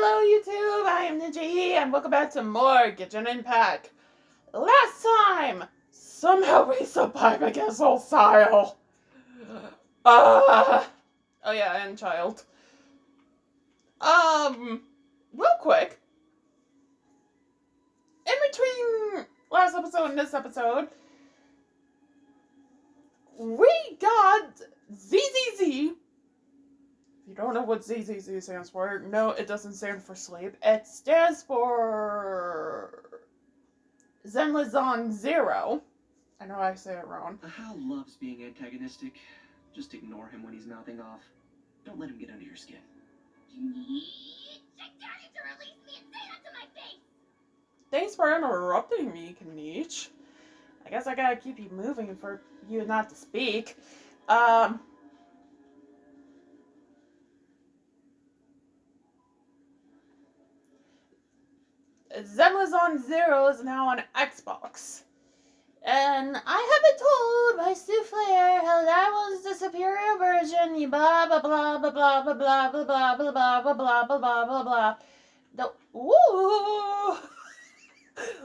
Hello YouTube, I am Ninja E, and welcome back to more Genshin Impact. Last time, somehow we survived against Hostile. Oh yeah, and Child. Real quick, in between last episode and this episode, we got ZZZ. If you don't know what ZZZ stands for, no, it doesn't stand for sleep. It stands for Zenlazon Zero. I know I say it wrong. Hal loves being antagonistic. Just ignore him when he's mouthing off. Don't let him get under your skin. You need Daddy to release me and say that to my face! Thanks for interrupting me, Kanish. I guess I gotta keep you moving for you not to speak. Zenlazon Zero is now on Xbox. And I have been told by Souffleur how that was the superior version. Blah blah blah blah blah blah blah blah blah blah blah blah blah blah blah blah blah. The woo.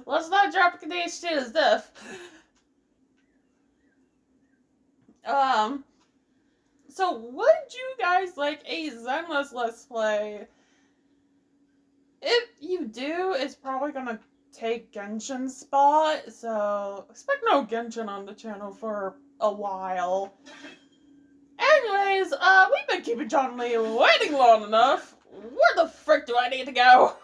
Let's not drop Kanish to his death. So would you guys like a Zenless Let's Play? If you do, it's probably gonna take Genshin's spot, so expect no Genshin on the channel for a while. Anyways, we've been keeping John Lee waiting long enough. Where the frick do I need to go?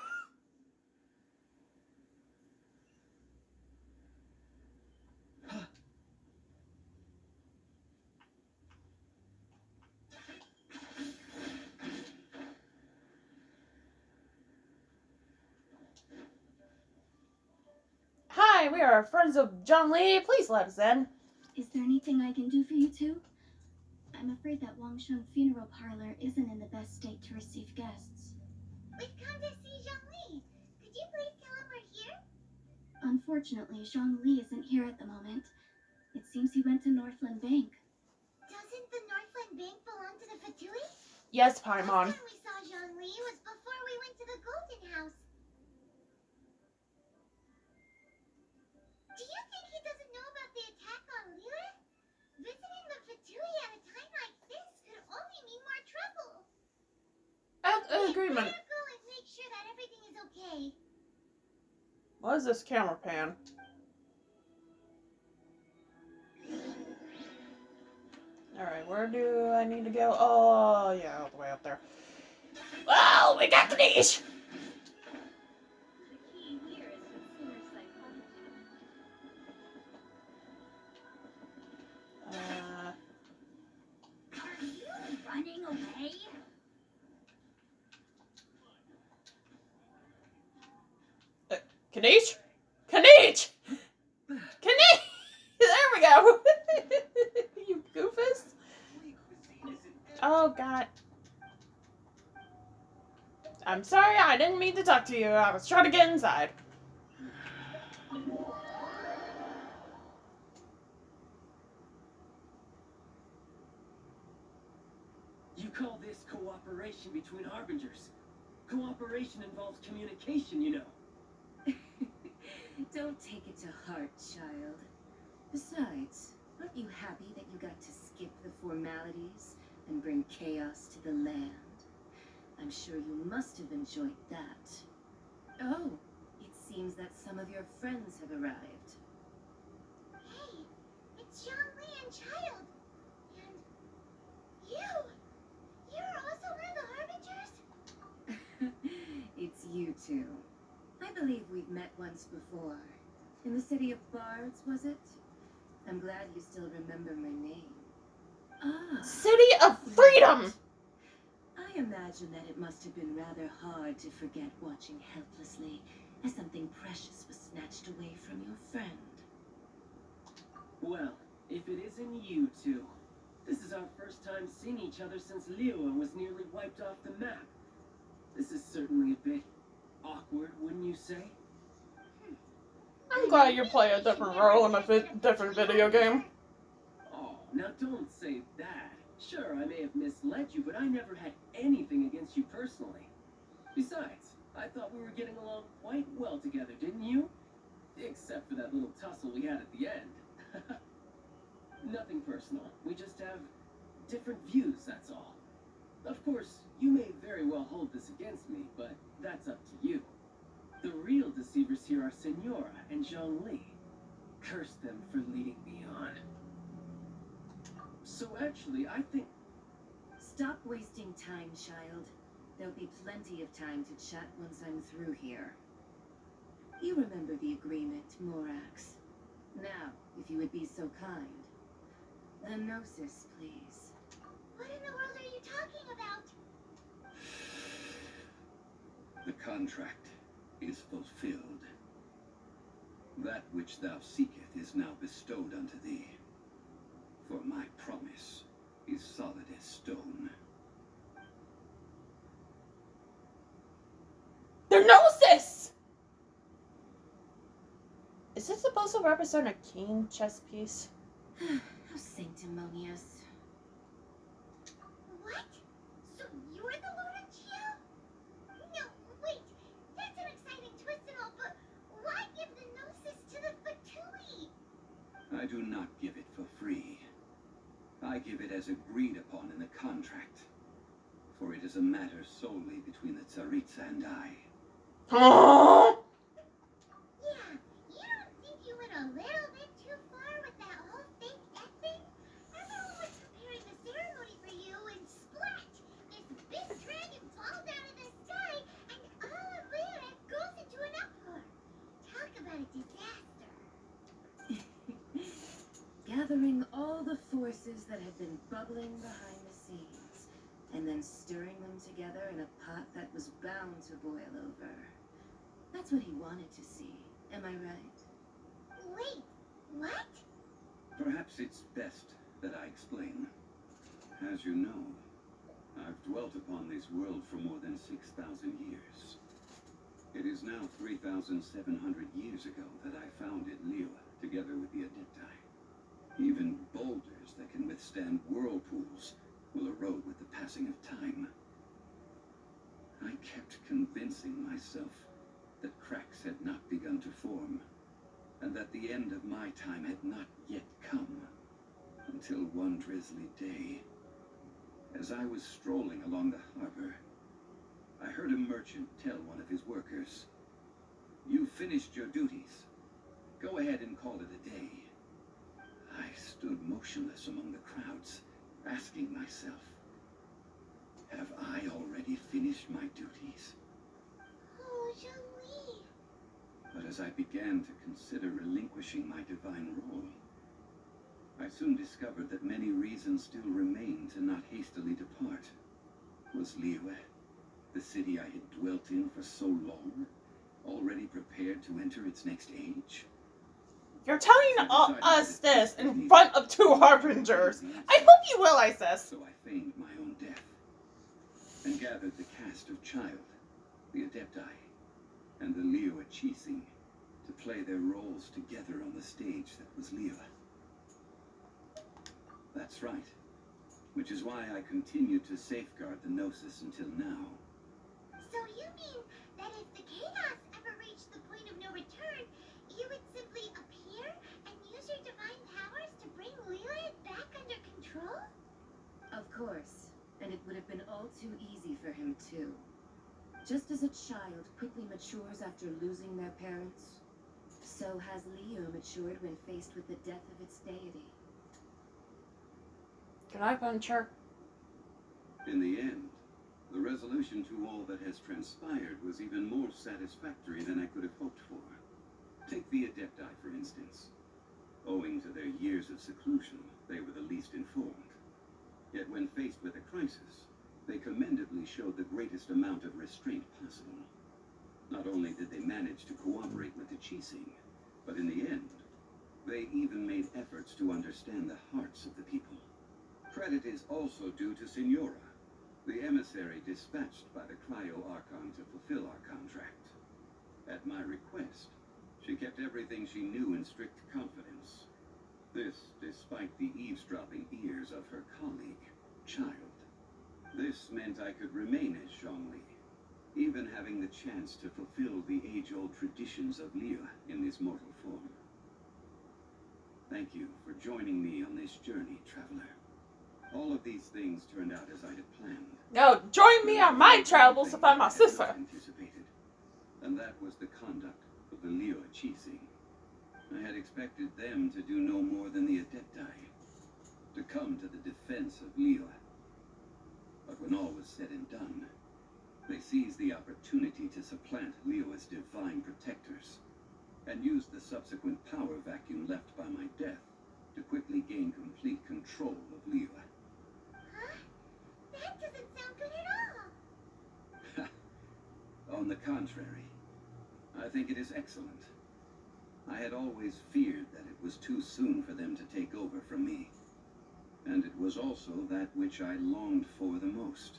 Hi, we are friends of John Lee. Please let us in. Is there anything I can do for you two? I'm afraid that Wangsheng Funeral Parlor isn't in the best state to receive guests. We've come to see Zhongli. Could you please tell him we're here? Unfortunately, Zhongli isn't here at the moment. It seems he went to Northland Bank. Doesn't the Northland Bank belong to the Fatui? Yes, Paimon. Last time we saw Zhongli was before we went to the Golden House. Do you think he doesn't know about the attack on Lira? Visiting the Fatui at a time like this could only mean more trouble. Agreement. Better go and make sure that everything is okay. What is this camera pan? Alright, where do I need to go? Oh, yeah, all the way up there. Oh, we got the niche! The key here is consumer psychology. Are you running away? Kanish? Kanish! Kanish! There we go! You goofus. Oh, God. I'm sorry, I didn't mean to talk to you. I was trying to get inside. You call this cooperation between harbingers? Cooperation involves communication, you know. Don't take it to heart, child. Besides, aren't you happy that you got to skip the formalities and bring chaos to the land? I'm sure you must have enjoyed that. Oh, it seems that some of your friends have arrived. Hey, it's Zhongli and Child. And you! You're also one of the Harbingers? It's you two. I believe we've met once before. In the city of Bards, was it? I'm glad you still remember my name. Ah. City of Freedom! I imagine that it must have been rather hard to forget watching helplessly as something precious was snatched away from your friend. Well, if it isn't you two. This is our first time seeing each other since Liyue was nearly wiped off the map. This is certainly a bit awkward, wouldn't you say? I'm glad you play a different role in a different video game. Oh, now don't say that. Sure, I may have misled you, but I never had anything against you personally. Besides, thought we were getting along quite well together, didn't you? Except for that little tussle we had at the end. Nothing personal. We just have different views, that's all. Of course, you may very well hold this against me, but that's up to you. The real deceivers here are Senora and Zhongli. Curse them for leading me on. So actually, I think... Stop wasting time, child. There'll be plenty of time to chat once I'm through here. You remember the agreement, Morax. Now, if you would be so kind. The Gnosis, please. What in the world are you talking about? The contract is fulfilled. That which thou seeketh is now bestowed unto thee. For my promise is solid as stone. The Gnosis! Is it supposed to represent a king chess piece? How sanctimonious. What? So you're the Lord of Geo? No, wait. That's an exciting twist and all, but why give the Gnosis to the Fatui? I do not give it for free. I give it as agreed upon in the contract. For it is a matter solely between the Tsaritsa and I. Oh! Yeah, you don't think you went a little bit too far with that whole fake death thing? Everyone was preparing the ceremony for you and splat! This big dragon falls out of the sky and all of Leonid goes into an uproar. Talk about a disaster. Gathering all the forces that had been bubbling behind the scenes, and then stirring them together in a pot that was bound to boil over. That's what he wanted to see. Am I right? Wait, what? Perhaps it's best that I explain. As you know, I've dwelt upon this world for more than 6,000 years. It is now 3,700 years ago that I founded Liyue together with the Adepti. Even boulders that can withstand whirlpools will erode with the passing of time. I kept convincing myself that cracks had not begun to form, and that the end of my time had not yet come, until one drizzly day, as I was strolling along the harbor, I heard a merchant tell one of his workers, "You've finished your duties. Go ahead and call it a day." I stood motionless among the crowds, asking myself, have I already finished my duties? Oh, Zhongli. But as I began to consider relinquishing my divine role, I soon discovered that many reasons still remained to not hastily depart. Was Liyue, the city I had dwelt in for so long, already prepared to enter its next age? You're telling us this in front of two harbingers. I hope you realize this. So I feigned my own death, and gathered the cast of Child, the Adepti, and the Liyue Chising to play their roles together on the stage that was Liyue. That's right. Which is why I continued to safeguard the Gnosis until now. So you mean that if the chaos ever reached the point of no return, you would simply appear and use your divine powers to bring Liyue back under control? Of course. And it would have been all too easy for him, too. Just as a child quickly matures after losing their parents, so has Liyue matured when faced with the death of its deity. Can I venture? In the end, the resolution to all that has transpired was even more satisfactory than I could have hoped for. Take the Adepti, for instance. Owing to their years of seclusion, they were the least informed. Yet when faced with a crisis, they commendably showed the greatest amount of restraint possible. Not only did they manage to cooperate with the Chising, but in the end, they even made efforts to understand the hearts of the people. Credit is also due to Senora, the emissary dispatched by the Clio Archon to fulfill our contract. At my request, she kept everything she knew in strict confidence. This despite the eavesdropping ears of her colleague, Child. This meant I could remain as Zhongli, even having the chance to fulfill the age-old traditions of Liyue in this mortal form. Thank you for joining me on this journey, traveler. All of these things turned out as I had planned. Now, join me on my travels to find my sister. Anticipated, and that was the conduct of the Liyue Qixing. I had expected them to do no more than the Adepti, to come to the defense of Liyue. But when all was said and done, they seized the opportunity to supplant Liyue's divine protectors, and used the subsequent power vacuum left by my death to quickly gain complete control of Liyue. Huh? That doesn't sound good at all. On the contrary, I think it is excellent. I had always feared that it was too soon for them to take over from me. And it was also that which I longed for the most.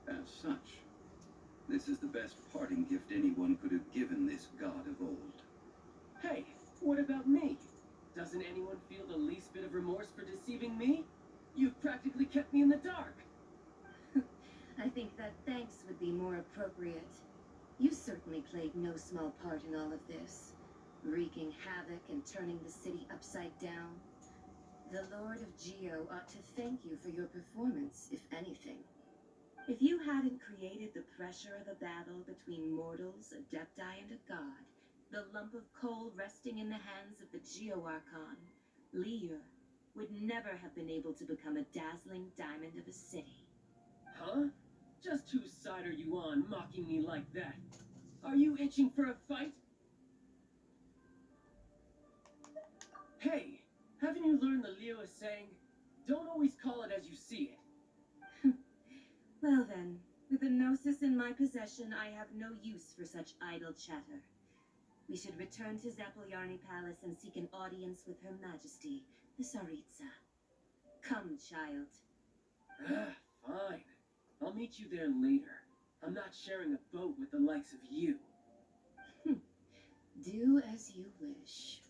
As such, this is the best parting gift anyone could have given this god of old. Hey, what about me? Doesn't anyone feel the least bit of remorse for deceiving me? You've practically kept me in the dark. I think that thanks would be more appropriate. You certainly played no small part in all of this, wreaking havoc and turning the city upside down. The Lord of Geo ought to thank you for your performance, if anything. If you hadn't created the pressure of a battle between mortals, adepti, and a god, the lump of coal resting in the hands of the Geo-archon, Liyue, would never have been able to become a dazzling diamond of a city. Huh? Just whose side are you on, mocking me like that? Are you itching for a fight? Hey, haven't you learned the Liyue saying, don't always call it as you see it? Well then, with the Gnosis in my possession, I have no use for such idle chatter. We should return to Zapoljarny Palace and seek an audience with Her Majesty, the Tsaritsa. Come, child. Fine. I'll meet you there later. I'm not sharing a boat with the likes of you. Do as you wish.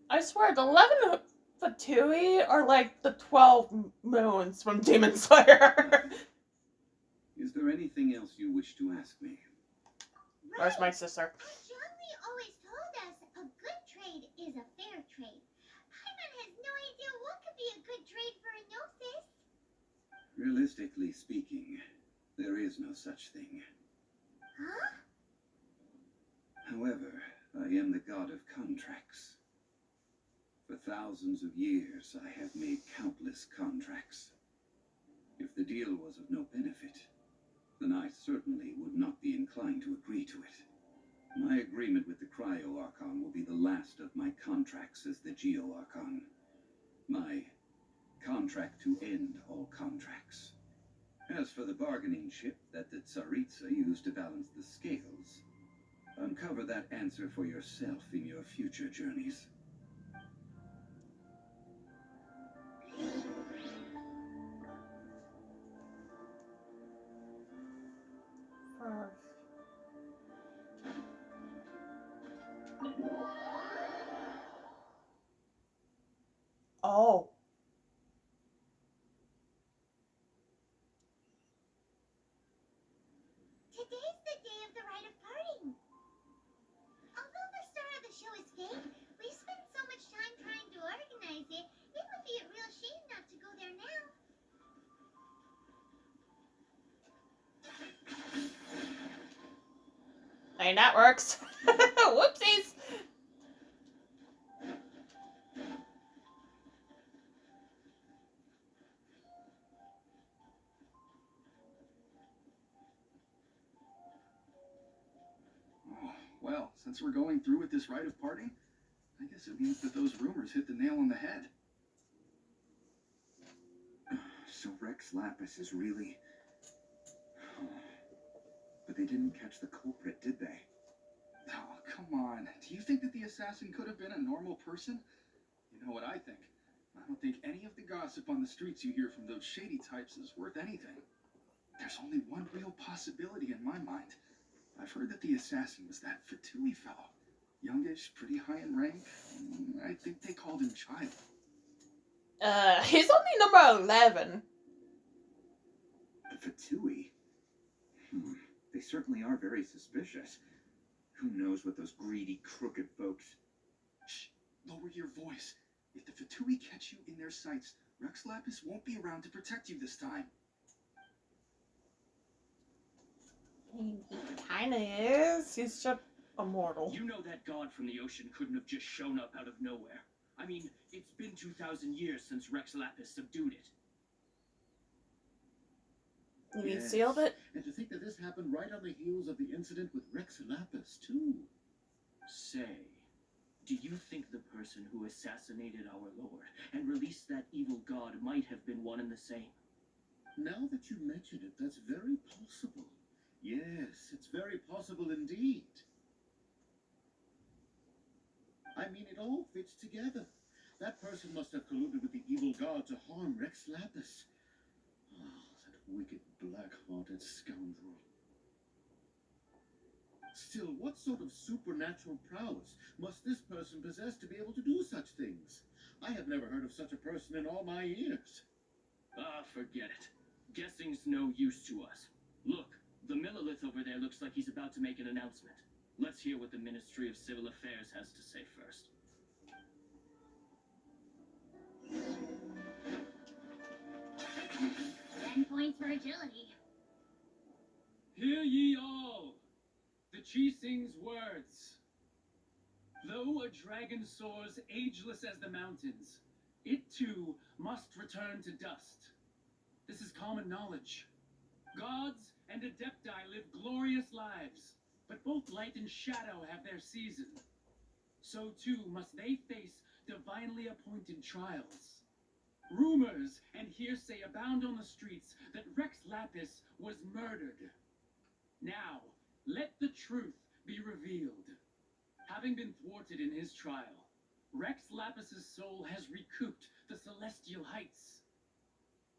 I swear, the 11 Fatui are like the 12 moons from Demon Slayer. Is there anything else you wish to ask me? Where's my sister? John always told us a good trade is a fair trade. Paimon has no idea what could be a good trade for a Gnosis. Realistically speaking, there is no such thing. Huh? However, I am the god of contracts. For thousands of years, I have made countless contracts. If the deal was of no benefit, then I certainly would not be inclined to agree to it. My agreement with the Cryo-Archon will be the last of my contracts as the Geo-Archon. My contract to end all contracts. As for the bargaining chip that the Tsaritsa used to balance the scales, uncover that answer for yourself in your future journeys. Oh. Today's the day of the rite of parting. Although the star of the show is fake, we've spent so much time trying to organize it, it would be a real shame not to go there now. Hey, that works. Whoopsies. Well, since we're going through with this rite of parting, I guess it means that those rumors hit the nail on the head. So Rex Lapis is really... But they didn't catch the culprit, did they? Oh, come on. Do you think that the assassin could have been a normal person? You know what I think? I don't think any of the gossip on the streets you hear from those shady types is worth anything. There's only one real possibility in my mind. I've heard that the assassin was that Fatui fellow. Youngish, pretty high in rank. I think they called him Child. He's only number 11. Fatui? They certainly are very suspicious. Who knows what those greedy, crooked folks... Shh! Lower your voice. If the Fatui catch you in their sights, Rex Lapis won't be around to protect you this time. He kinda is. He's just immortal. You know that god from the ocean couldn't have just shown up out of nowhere. I mean, it's been 2,000 years since Rex Lapis subdued it. You mean sealed it? And to think that this happened right on the heels of the incident with Rex Lapis, too. Say, do you think the person who assassinated our lord and released that evil god might have been one and the same? Now that you mention it, that's very possible. Yes, it's very possible indeed. I mean, it all fits together. That person must have colluded with the evil god to harm Rex Lapis. Oh, that wicked, black-hearted scoundrel. Still, what sort of supernatural prowess must this person possess to be able to do such things? I have never heard of such a person in all my years. Ah, forget it. Guessing's no use to us. Look, the Millilith over there looks like he's about to make an announcement. Let's hear what the Ministry of Civil Affairs has to say first. 10 points for agility. Hear ye all, the Chising's words. Though a dragon soars ageless as the mountains, it too must return to dust. This is common knowledge. Gods and adepti live glorious lives, but both light and shadow have their season. So too must they face divinely appointed trials. Rumors and hearsay abound on the streets that Rex Lapis was murdered. Now, let the truth be revealed. Having been thwarted in his trial, Rex Lapis's soul has recouped the celestial heights.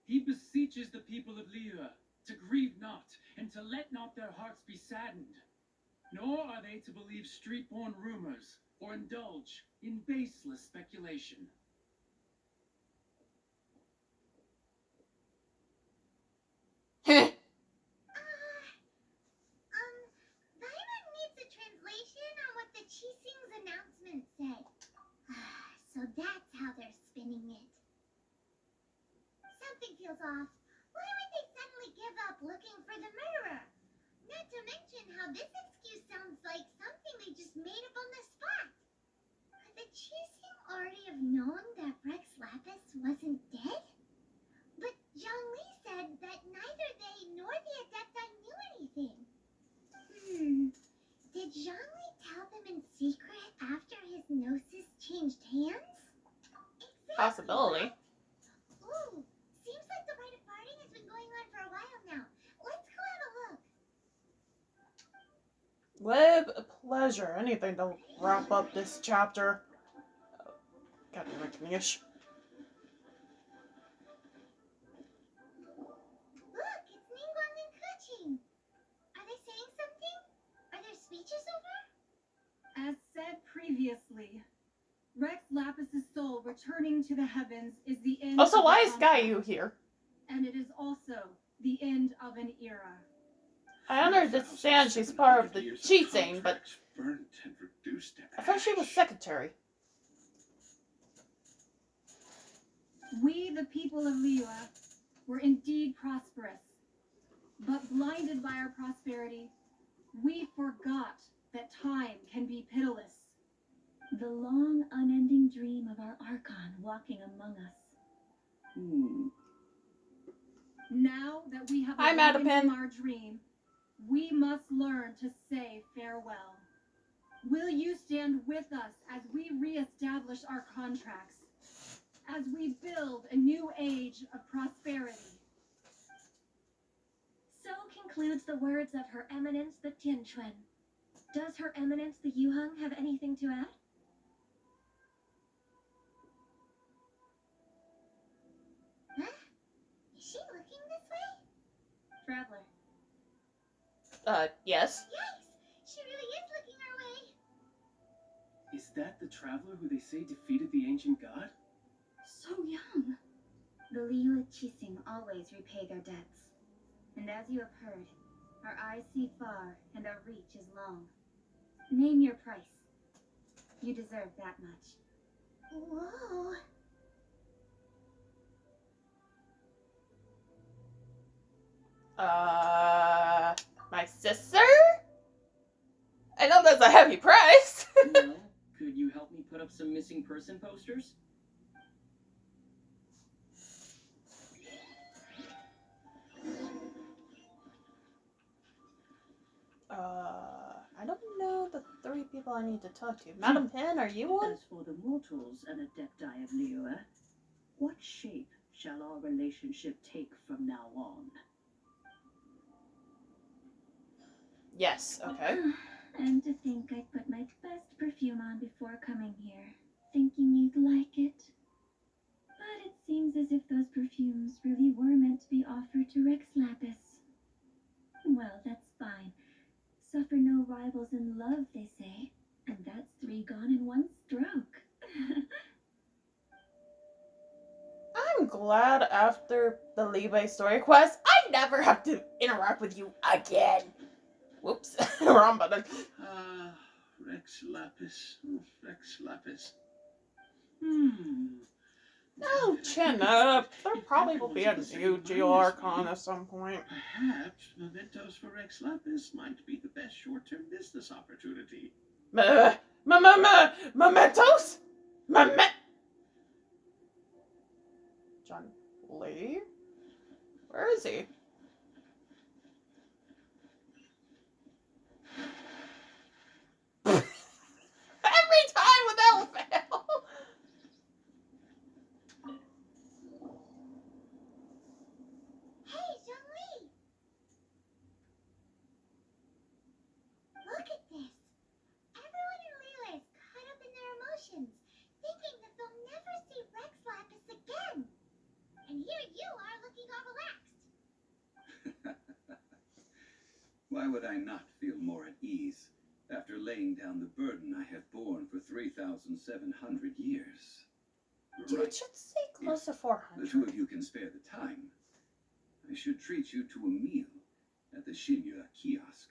He beseeches the people of Liyue to grieve not, and to let not their hearts be saddened. Nor are they to believe street-born rumors, or indulge in baseless speculation. Byron needs a translation on what the Chising's announcement said. So that's how they're spinning it. Something feels off. Why would they suddenly give up looking for the murderer? Not to mention how this excuse sounds like something they just made up on the spot. Could the Chising already have known that Rex Lapis wasn't dead? But Zhongli said that neither they nor the Adepti knew anything. Did Zhongli tell them in secret after his gnosis changed hands? Exactly. Possibility. Ooh, seems like the rite of parting has been going on for a while now. Let's go have a look. With pleasure. Anything to wrap up this chapter. Oh, gotta be Rickney-ish. Look, it's Ningguang and Kuching. Are they saying something? Are their speeches over? As said previously, Rex Lapis's soul returning to the heavens is the end Oh, so of why the is contract, Gayu here? and it is also the end of an era. I understand she's part of the Chising, but Burnt and reduced to I thought she was ash. secretary. We, the people of Liyue, were indeed prosperous, but blinded by our prosperity, we forgot that time can be pitiless. The long, unending dream of our archon walking among us. Now that we have Hi, awakened Madapin. from our dream, we must learn to say farewell. Will you stand with us as we reestablish our contracts, as we build a new age of prosperity? So concludes the words of Her Eminence the Tianquan. Does Her Eminence the Yuheng have anything to add? Huh? Is she looking this way? Traveler. Yes. Yikes! She really is looking our way. Is that the traveler who they say defeated the ancient god? So young. The Liyue Chising always repay their debts. And as you have heard, Our eyes see far, and our reach is long. Name your price. You deserve that much. Whoa. My sister? I know that's a heavy price. Well, could you help me put up some missing person posters? I don't know the 3 people I need to talk to. Madam Pin, are you one? As for the mortals and adepti of Liyue, what shape shall our relationship take from now on? Yes, okay. And to think I put my best perfume on before coming here, thinking you'd like it. But it seems as if those perfumes really were meant to be offered to Rex Lapis. Well, that's fine. Suffer no rivals in love, they say. And that's 3 gone in 1 stroke. I'm glad after the Liyue story quest, I never have to interact with you again. Whoops, wrong button. Rex Lapis. Rex Lapis. No, chin up. There probably will be a new Geo Archon at some point. Perhaps mementos for Rex Lapis might be the best short-term business opportunity. Mementos? John Lee? Where is he? Every time without fail. Hey, Zhongli! Look at this. Everyone in Liyue is caught up in their emotions, thinking that they'll never see Rex Lapis again. And here you are looking all relaxed. Why would I not feel more at ease after laying down the burden I have borne for 3,700 years? You Right. should say close to The 400. 2 of you can spare the time. I should treat you to a meal at the Shinya kiosk.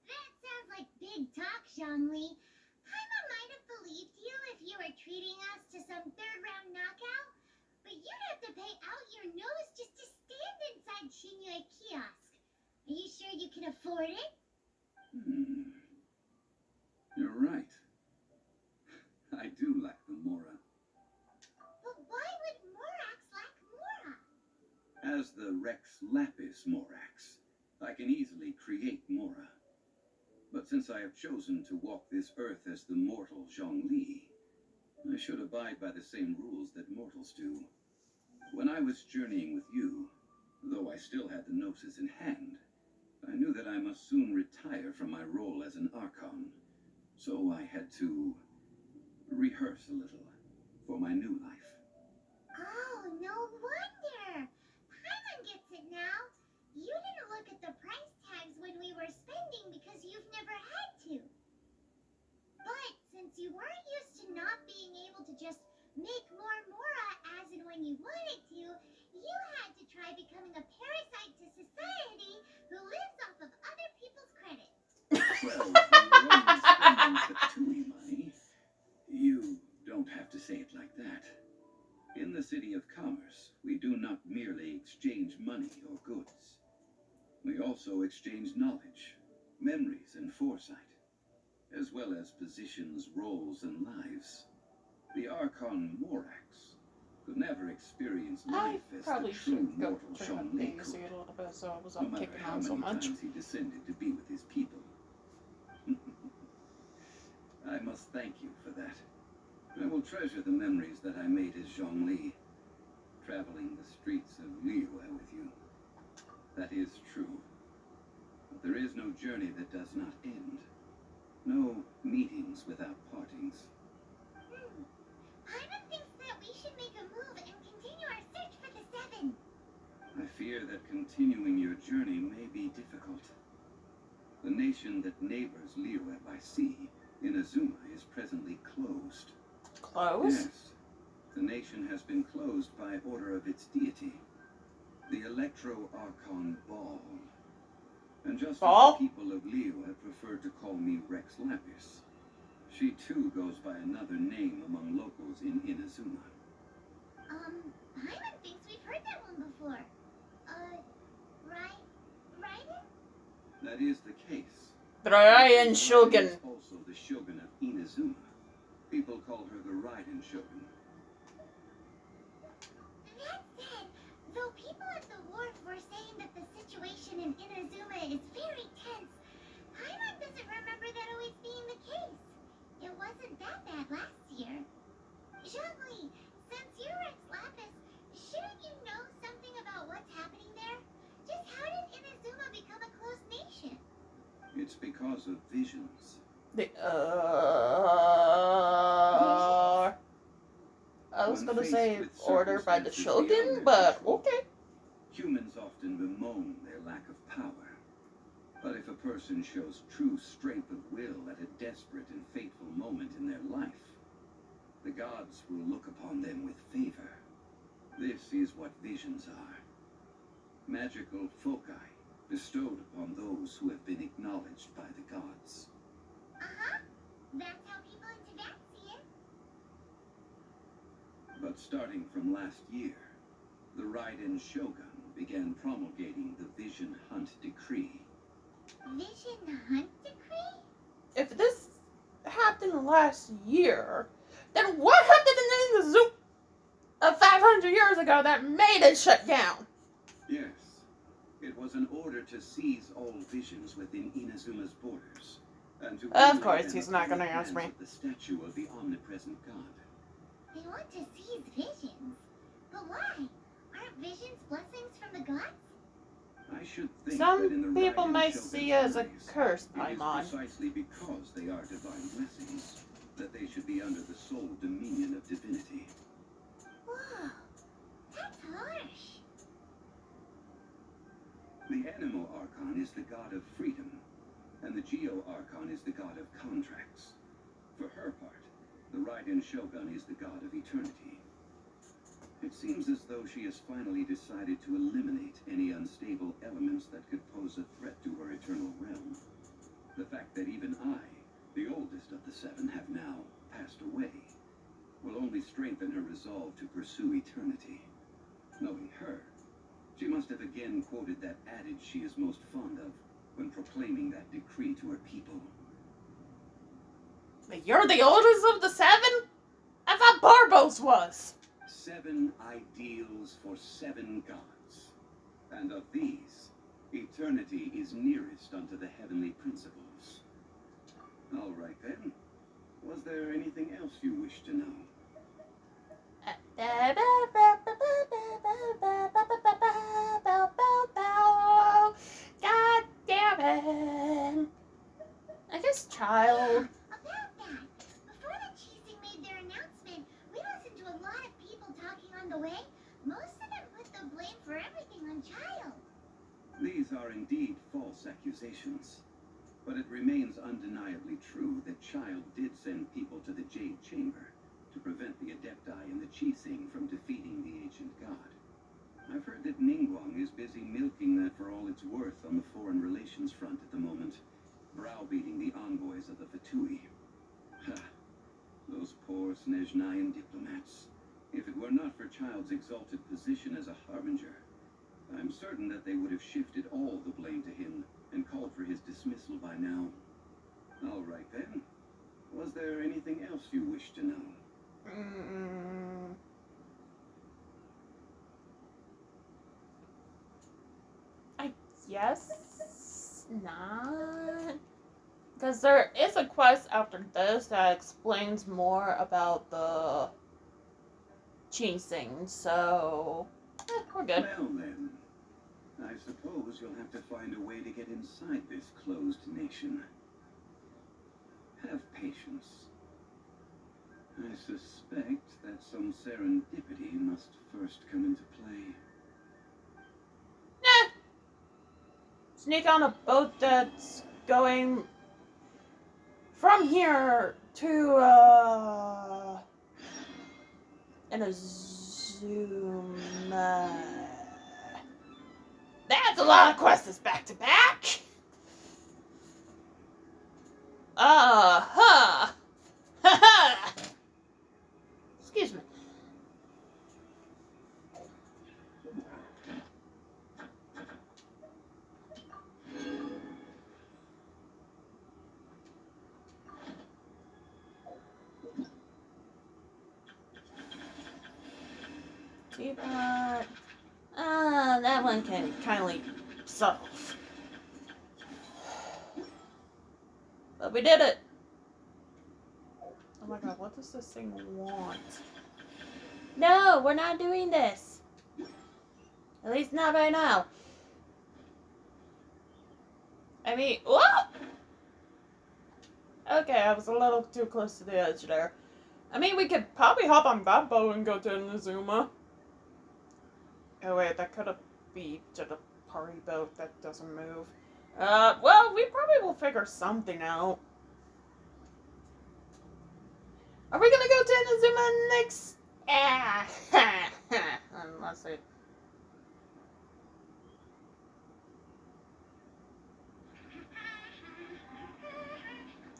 That sounds like big talk, Zhongli. Paimon might have believed you if you were treating us to some 3rd-round knockout, but you'd have to pay out your nose just to stand inside Shinya kiosk. Are you sure you can afford it? You're right. I do lack the Mora. But why would Morax lack Mora? As the Rex Lapis Morax, I can easily create Mora. But since I have chosen to walk this earth as the mortal Zhongli, I should abide by the same rules that mortals do. When I was journeying with you, though I still had the Gnosis in hand, I knew that I must soon retire from my role as an archon. So I had to rehearse a little for my new life. Oh, no wonder. Paimon gets it now. You didn't look at the price tags when we were spending because you've never had to. But since you weren't used to not being able to just make more Mora as and when you wanted to, you had to try becoming a parasite to society who lives off of other people's credit. Well, you were only spending Fatui money. You don't have to say it like that. In the City of Commerce, we do not merely exchange money or goods. We also exchange knowledge, memories, and foresight, as well as positions, roles, and lives. The Archon Morax could never experience I life as the probably true should go mortal turn up Zhongli the AC could, a little bit so I was no not matter kicking how on so many much. times he descended to be with his people. I must thank you for that. I will treasure the memories that I made as Zhongli, traveling the streets of Liyue with you. That is true. But there is no journey that does not end. No meetings without partings. Paimon thinks that we should make a move and continue our search for the 7. I fear that continuing your journey may be difficult. The nation that neighbors Liyue by sea, Inazuma, is presently closed. Close? Yes. The nation has been closed by order of its deity. The Electro-Archon Ball. And just Ball? as the people of Liyue prefer to call me Rex Lapis, she too goes by another name among locals in Inazuma. Paimon thinks we've heard that one before. Raiden? That is the case. Raiden Shogun. Is also the Shogun of Inazuma. People call her the Raiden Shogun. That said, though people at the wharf were saying that the situation in Inazuma is very tense, Paimon doesn't remember that always being the case. It wasn't that bad last year. Zhongli, since you're Rex Lapis, shouldn't you know something about what's happening there? Just how did Inazuma become a closed nation? It's because of visions. I was When gonna faced say with order by the circumstances Shogun, beyond their but control, okay. Humans often bemoan their lack of power. But if a person shows true strength of will at a desperate and fateful moment in their life, the gods will look upon them with favor. This is what visions are. Magical foci bestowed upon those who have been acknowledged by the gods. Uh-huh. That's how people in Tibet see it. But starting from last year, the Raiden Shogun began promulgating the Vision Hunt Decree. Vision Hunt Decree? If this happened last year, then what happened in the zoo 500 years ago that made it shut down? Yes, it was an order to seize all visions within Inazuma's borders, and to Of relay course, them he's to not the gonna ask hands me. of the statue of the omnipresent god. They want to seize visions. But why? Aren't visions blessings from the gods? I should think Some that in the people Raiden might Shogun's see it as a eyes, curse, it is Paimon. precisely because they are divine blessings that they should be under the sole dominion of divinity. Whoa, that's harsh. The Animal Archon is the god of freedom, and the Geo Archon is the god of contracts. For her part, the Raiden Shogun is the god of eternity. It seems as though she has finally decided to eliminate any unstable elements that could pose a threat to her eternal realm. The fact that even I, the oldest of the seven, have now passed away will only strengthen her resolve to pursue eternity. Knowing her, she must have again quoted that adage she is most fond of when proclaiming that decree to her people. You're the oldest of the seven? I thought Barbos was. 7 ideals for 7 gods. And of these, eternity is nearest unto the heavenly principles. All right then. Was there anything else you wish to know? God damn it. I guess child. About that, before the Chising made their announcement, we listened to a lot of people talking on the way. Most of them put the blame for everything on Child. These are indeed false accusations. But it remains undeniably true that Child did send people to the Jade Chamber to prevent the Adepti and the Chising from defeating the ancient god. I've heard that Ningguang is busy milking that for all it's worth on the foreign relations front at the moment, browbeating the envoys of the Fatui. Ha! Those poor Snezhnayan diplomats. If it were not for Child's exalted position as a harbinger, I'm certain that they would have shifted all the blame to him and called for his dismissal by now. All right then. Was there anything else you wish to know? I guess not. Because there is a quest after this that explains more about the cheesing, so we're good. Well then, I suppose you'll have to find a way to get inside this closed nation. Have patience. I suspect that some serendipity must first come into play. Nah. Sneak on a boat that's going from here to Inazuma. That's a lot of quests back to back. Ha ha. Excuse me. Teapot. That one can kindly solve. But we did it. Oh my god, what does this thing want? No, we're not doing this. At least not right now. I mean, whoa! Okay, I was a little too close to the edge there. I mean, we could probably hop on that boat and go to Inazuma. Oh wait, that could have beeped to the party boat that doesn't move. Well, we probably will figure something out. Are we gonna go to Inazuma next? Let's see.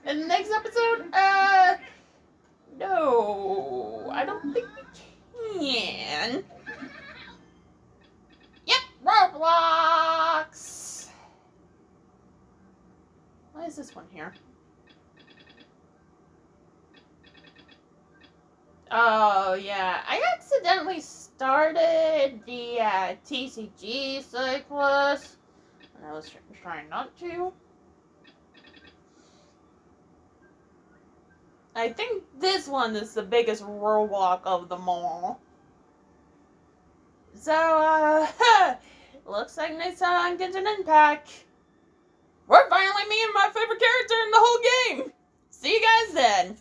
In the next episode? No. I don't think we can. Yep, Roblox! Why is this one here? Oh, yeah. I accidentally started the TCG cyclist. And I was trying not to. I think this one is the biggest roblox of them all. So, looks like next time on Genshin Impact, we're finally meeting my favorite character in the whole game. See you guys then.